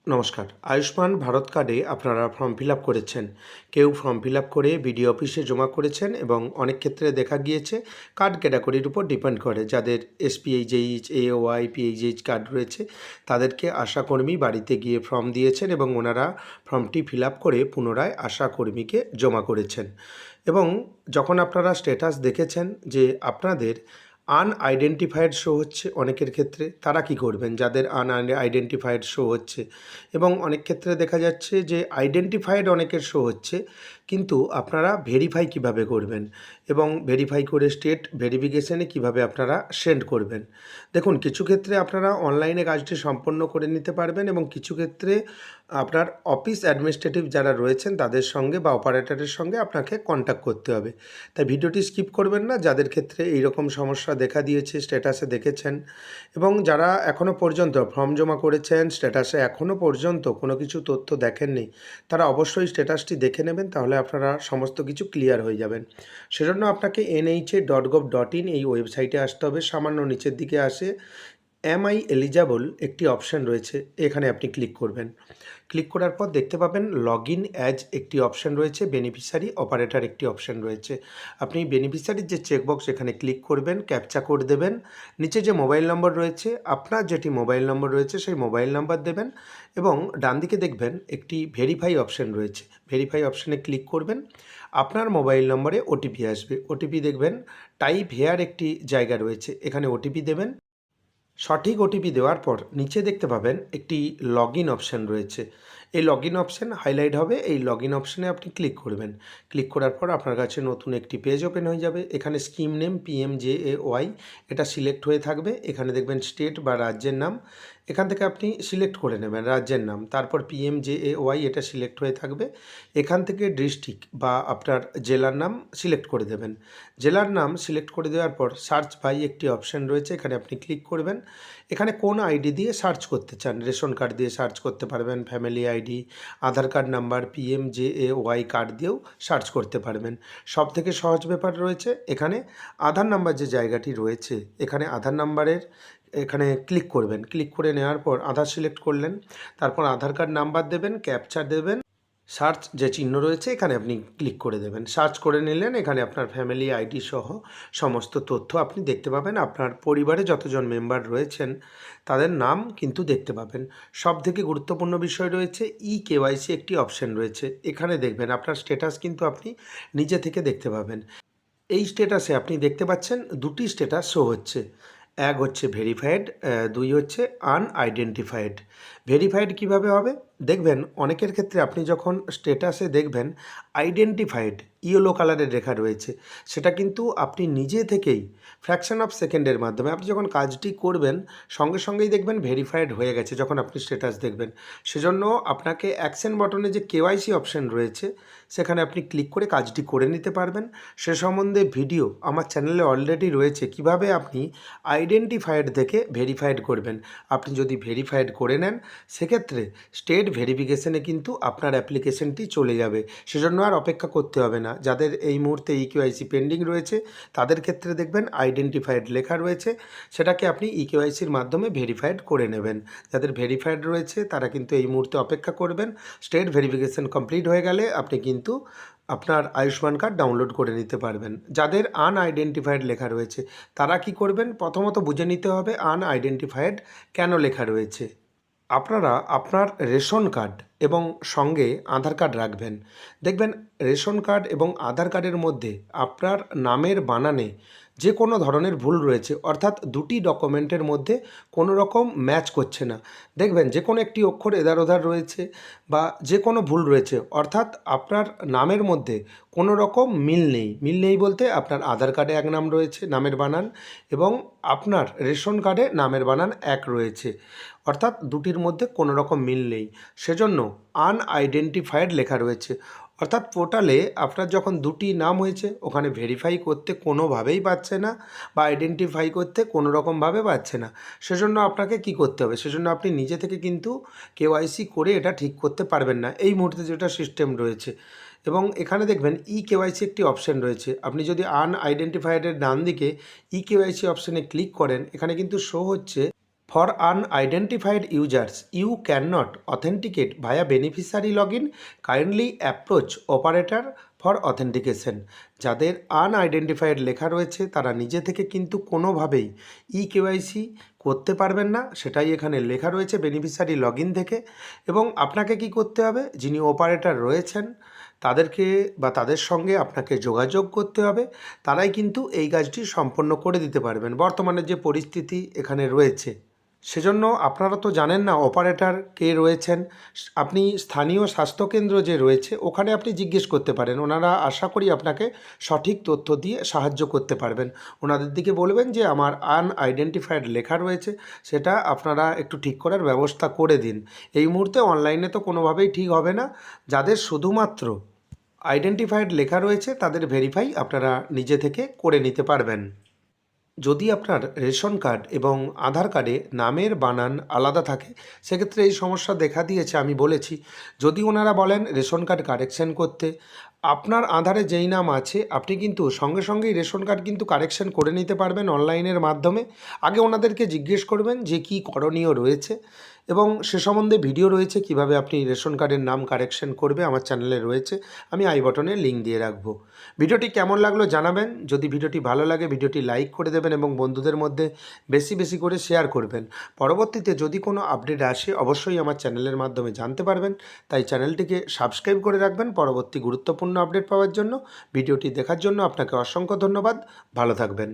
নমস্কার। আয়ুষ্মান ভারত কার্ডে আপনারা ফর্ম ফিল আপ করেছেন। কেউ ফর্ম ফিল আপ করে বিডিও অফিসে জমা করেছেন এবং অনেক ক্ষেত্রে দেখা গিয়েছে কার্ড ক্যাটাগরির উপর ডিপেন্ড করে। যাদের এসপিএইচএইচ, এওয়াই, পিএইচএইচ কার্ড রয়েছে তাদেরকে আশাকর্মী বাড়িতে গিয়ে ফর্ম দিয়েছেন এবং ওনারা ফর্মটি ফিল আপ করে পুনরায় আশাকর্মীকে জমা করেছেন। এবং যখন আপনারা স্ট্যাটাস দেখেছেন যে আপনাদের আনআইডেন্টিফাইড শো হচ্ছে অনেকের ক্ষেত্রে, তারা কি করবেন? যাদের আইডেন্টিফাইড শো হচ্ছে এবং অনেক ক্ষেত্রে দেখা যাচ্ছে যে আইডেন্টিফাইড অনেকের শো হচ্ছে, কিন্তু আপনারা ভেরিফাই কিভাবে করবেন এবং ভেরিফাই করে স্টেট ভেরিফিকেশনে কিভাবে আপনারা সেন্ড করবেন। দেখুন, কিছু ক্ষেত্রে আপনারা অনলাইনে কাজটি সম্পন্ন করে নিতে পারবেন এবং কিছু ক্ষেত্রে আপনার অফিস অ্যাডমিনিস্ট্রেটিভ যারা রয়েছেন তাদের সঙ্গে বা অপারেটরের সঙ্গে আপনাকে কন্ট্যাক্ট করতে হবে। তাই ভিডিওটি স্কিপ করবেন না, যাদের ক্ষেত্রে এইরকম সমস্যা দেখা দিয়েছে, স্ট্যাটাসে দেখেছেন এবং যারা এখনও পর্যন্ত ফর্ম জমা করেছেন, স্ট্যাটাসে এখনও পর্যন্ত কোনো কিছু তথ্য দেখেননি, তারা অবশ্যই স্ট্যাটাসটি দেখে নেবেন, তাহলে আপনারা সমস্ত কিছু ক্লিয়ার হয়ে যাবেন। সেজন্য আপনাকে NHA.gov.in এই ওয়েবসাইটে আসতে হবে। সামান্য নিচের দিকে আসে এমআই এলিজাবল একটি অপশান রয়েছে, এখানে আপনি ক্লিক করবেন। ক্লিক করার পর দেখতে পাবেন লগ ইন অ্যাজ একটি অপশান রয়েছে, বেনিফিশিয়ারি অপারেটর একটি অপশান রয়েছে। আপনি বেনিফিশিয়ারির যে চেকবক্স এখানে ক্লিক করবেন, ক্যাপচা কোড দেবেন, নিচে যে মোবাইল নম্বর রয়েছে আপনার যেটি মোবাইল নম্বর রয়েছে সেই মোবাইল নাম্বার দেবেন এবং ডান দিকে দেখবেন একটি ভেরিফাই অপশান রয়েছে, ভেরিফাই অপশানে ক্লিক করবেন। আপনার মোবাইল নম্বরে ওটিপি আসবে, ওটিপি দেখবেন টাইপ হেয়ার একটি জায়গা রয়েছে, এখানে ওটিপি দেবেন। সঠিক ওটিপি দেওয়ার পর নিচে দেখতে পাবেন একটি লগ ইন অপশান রয়েছে, এই লগ ইন অপশান হাইলাইট হবে, এই লগ ইন অপশানে আপনি ক্লিক করবেন। ক্লিক করার পর আপনার কাছে নতুন একটি পেজ ওপেন হয়ে যাবে। এখানে স্কিম নেম PMJAY এটা সিলেক্ট হয়ে থাকবে। এখানে দেখবেন স্টেট বা রাজ্যের নাম, এখান থেকে আপনি সিলেক্ট করে নেবেন রাজ্যের নাম, তারপর PMJAY এটা সিলেক্ট হয়ে থাকবে। এখান থেকে ডিস্ট্রিক্ট বা আপনার জেলার নাম সিলেক্ট করে দেবেন। জেলার নাম সিলেক্ট করে দেওয়ার পর সার্চ বাই একটি অপশান রয়েছে, এখানে আপনি ক্লিক করবেন। এখানে কোন আইডি দিয়ে সার্চ করতে চান, রেশন কার্ড দিয়ে সার্চ করতে পারবেন, ফ্যামিলি আইডি, আধার কার্ড নাম্বার, PMJAY কার্ড দিয়েও সার্চ করতে পারবেন। সবথেকে সহজ ব্যাপার রয়েছে এখানে আধার নাম্বার যে জায়গাটি রয়েছে, এখানে আধার নাম্বারের এখানে ক্লিক করবেন। ক্লিক করে নেওয়ার পর আধার সিলেক্ট করলেন, তারপর আধার কার্ড নাম্বার দেবেন, ক্যাপচা দেবেন, সার্চ যে চিহ্ন রয়েছে এখানে আপনি ক্লিক করে দেবেন। সার্চ করে নিলেন, এখানে আপনার ফ্যামিলি আইডি সহ সমস্ত তথ্য আপনি দেখতে পাবেন। আপনার পরিবারে যতজন মেম্বার রয়েছেন তাদের নাম কিন্তু দেখতে পাবেন। সবথেকে গুরুত্বপূর্ণ বিষয় রয়েছে KYC একটি অপশান রয়েছে, এখানে দেখবেন আপনার স্ট্যাটাস কিন্তু আপনি নিজে থেকে দেখতে পাবেন। এই স্ট্যাটাসে আপনি দেখতে পাচ্ছেন দুটি স্ট্যাটাস শো হচ্ছে, এক হচ্ছে ভেরিফাইড, দুই হচ্ছে আনআইডেন্টিফাইড। ভেরিফাইড কিভাবে হবে দেখবেন, অনেকের ক্ষেত্রে আপনি যখন স্ট্যাটাসে দেখবেন আইডেন্টিফাইড ইয়েলো কালারের লেখা রয়েছে, সেটা কিন্তু আপনি নিজে থেকেই ফ্র্যাকশন অফ সেকেন্ডের মাধ্যমে আপনি যখন কাজটি করবেন সঙ্গে সঙ্গেই দেখবেন ভেরিফাইড হয়ে গেছে যখন আপনি স্ট্যাটাস দেখবেন। সেজন্য আপনাকে অ্যাকশন বটনে যে KYC অপশান রয়েছে সেখানে আপনি ক্লিক করে কাজটি করে নিতে পারবেন। সে সম্বন্ধে ভিডিও আমার চ্যানেলে অলরেডি রয়েছে, কিভাবে আপনি আইডেন্টিফাইড থেকে ভেরিফাইড করবেন। আপনি যদি ভেরিফাইড করে নেন সেক্ষেত্রে স্টেট ভেরিফিকেশনে কিন্তু আপনার অ্যাপ্লিকেশনটি চলে যাবে, সেজন্য আর অপেক্ষা করতে হবে না। যাদের এই মুহূর্তে KYC পেন্ডিং রয়েছে তাদের ক্ষেত্রে দেখবেন আইডেন্টিফাইড লেখা রয়েছে, সেটাকে আপনি KYCর মাধ্যমে ভেরিফাইড করে নেবেন। যাদের ভেরিফাইড রয়েছে তারা কিন্তু এই মুহূর্তে অপেক্ষা করবেন, স্টেট ভেরিফিকেশন কমপ্লিট হয়ে গেলে আপনি কিন্তু আপনার আয়ুষ্মান কার্ড ডাউনলোড করে নিতে পারবেন। যাদের আনআইডেন্টিফাইড লেখা রয়েছে তারা কি করবেন, প্রথমত বুঝে নিতে হবে আনআইডেন্টিফাইড কেন লেখা রয়েছে। আপনারা আপনার রেশন কার্ড এবং সঙ্গে আধার কার্ড রাখবেন। দেখবেন রেশন কার্ড এবং আধার কার্ডের মধ্যে আপনার নামের বানানে যে কোনো ধরনের ভুল রয়েছে, অর্থাৎ দুটি ডকুমেন্টের মধ্যে কোনো রকম ম্যাচ করছে না। দেখবেন যে কোনো একটি অক্ষর এধার ওধার রয়েছে বা যে কোনো ভুল রয়েছে, অর্থাৎ আপনার নামের মধ্যে কোনো রকম মিল নেই। মিল নেই বলতে আপনার আধার কার্ডে এক নাম রয়েছে নামের বানান এবং আপনার রেশন কার্ডে নামের বানান এক রয়েছে, অর্থাৎ দুটির মধ্যে কোনো রকম মিল নেই, সেজন্য আনআইডেন্টিফাইড লেখা রয়েছে। অর্থাৎ পোর্টালে আপনার যখন দুটি নাম হয়েছে ওখানে ভেরিফাই করতে কোনোভাবেই পাচ্ছে না বা আইডেন্টিফাই করতে কোনো রকমভাবে পাচ্ছে না। সেজন্য আপনাকে কি করতে হবে, সেজন্য আপনি নিজে থেকে কিন্তু KYC করে এটা ঠিক করতে পারবেন না এই মুহূর্তে যেটা সিস্টেম রয়েছে। এবং এখানে দেখবেন KYC একটি অপশান রয়েছে, আপনি যদি আনআইডেন্টিফাইডের ডান দিকে KYC অপশানে ক্লিক করেন এখানে কিন্তু শো হচ্ছে For unidentified users, you cannot authenticate via beneficiary login. Kindly approach operator for authentication. যাদের আনআইডেন্টিফাইড লেখা রয়েছে তারা নিজে থেকে কিন্তু কোনোভাবেই কেওয়াইসি করতে পারবেন না, সেটাই এখানে লেখা রয়েছে বেনিফিশিয়ারি লগইন থেকে। এবং আপনাকে কি করতে হবে, যিনি অপারেটর রয়েছেন তাদেরকে বা তাদের সঙ্গে আপনাকে যোগাযোগ করতে হবে, তারাই কিন্তু এই কাজটি সম্পন্ন করে দিতে পারবেন। বর্তমানে যে পরিস্থিতি এখানে রয়েছে, সেজন্য আপনারা তো জানেন না অপারেটর কে রয়েছেন। আপনি স্থানীয় স্বাস্থ্যকেন্দ্র যে রয়েছে ওখানে আপনি জিজ্ঞেস করতে পারেন, ওনারা আশা করি আপনাকে সঠিক তথ্য দিয়ে সাহায্য করতে পারবেন। ওনাদের দিকে বলবেন যে আমার আনআইডেন্টিফাইড লেখা রয়েছে, সেটা আপনারা একটু ঠিক করার ব্যবস্থা করে দিন। এই মুহূর্তে অনলাইনে তো কোনোভাবেই ঠিক হবে না। যাদের শুধুমাত্র আইডেন্টিফাইড লেখা রয়েছে তাদের ভেরিফাই আপনারা নিজে থেকে করে নিতে পারবেন। যদি আপনার রেশন কার্ড এবং আধার কার্ডে নামের বানান আলাদা থাকে, সেক্ষেত্রে এই সমস্যা দেখা দিয়েছে। আমি বলেছি, যদি ওনারা বলেন রেশন কার্ড কারেকশন করতে, আপনার আধারে যেই নাম আছে আপনি কিন্তু সঙ্গে সঙ্গেই রেশন কার্ড কিন্তু কারেকশন করে নিতে পারবেন অনলাইনের মাধ্যমে। আগে ওনাদেরকে জিজ্ঞেস করবেন যে কী করণীয় রয়েছে, এবং সে সম্বন্ধে ভিডিও রয়েছে কিভাবে আপনি রেশন কার্ডের নাম কারেকশন করবে, আমার চ্যানেলে রয়েছে, আমি আই বটনে লিঙ্ক দিয়ে রাখবো। ভিডিওটি কেমন লাগলো জানাবেন। যদি ভিডিওটি ভালো লাগে ভিডিওটি লাইক করে দেবেন এবং বন্ধুদের মধ্যে বেশি বেশি করে শেয়ার করবেন। পরবর্তীতে যদি কোনো আপডেট আসে অবশ্যই আমার চ্যানেলের মাধ্যমে জানতে পারবেন, তাই চ্যানেলটিকে সাবস্ক্রাইব করে রাখবেন পরবর্তী গুরুত্বপূর্ণ আপডেট পাওয়ার জন্য। ভিডিওটি দেখার জন্য আপনাকে অসংখ্য ধন্যবাদ। ভালো থাকবেন।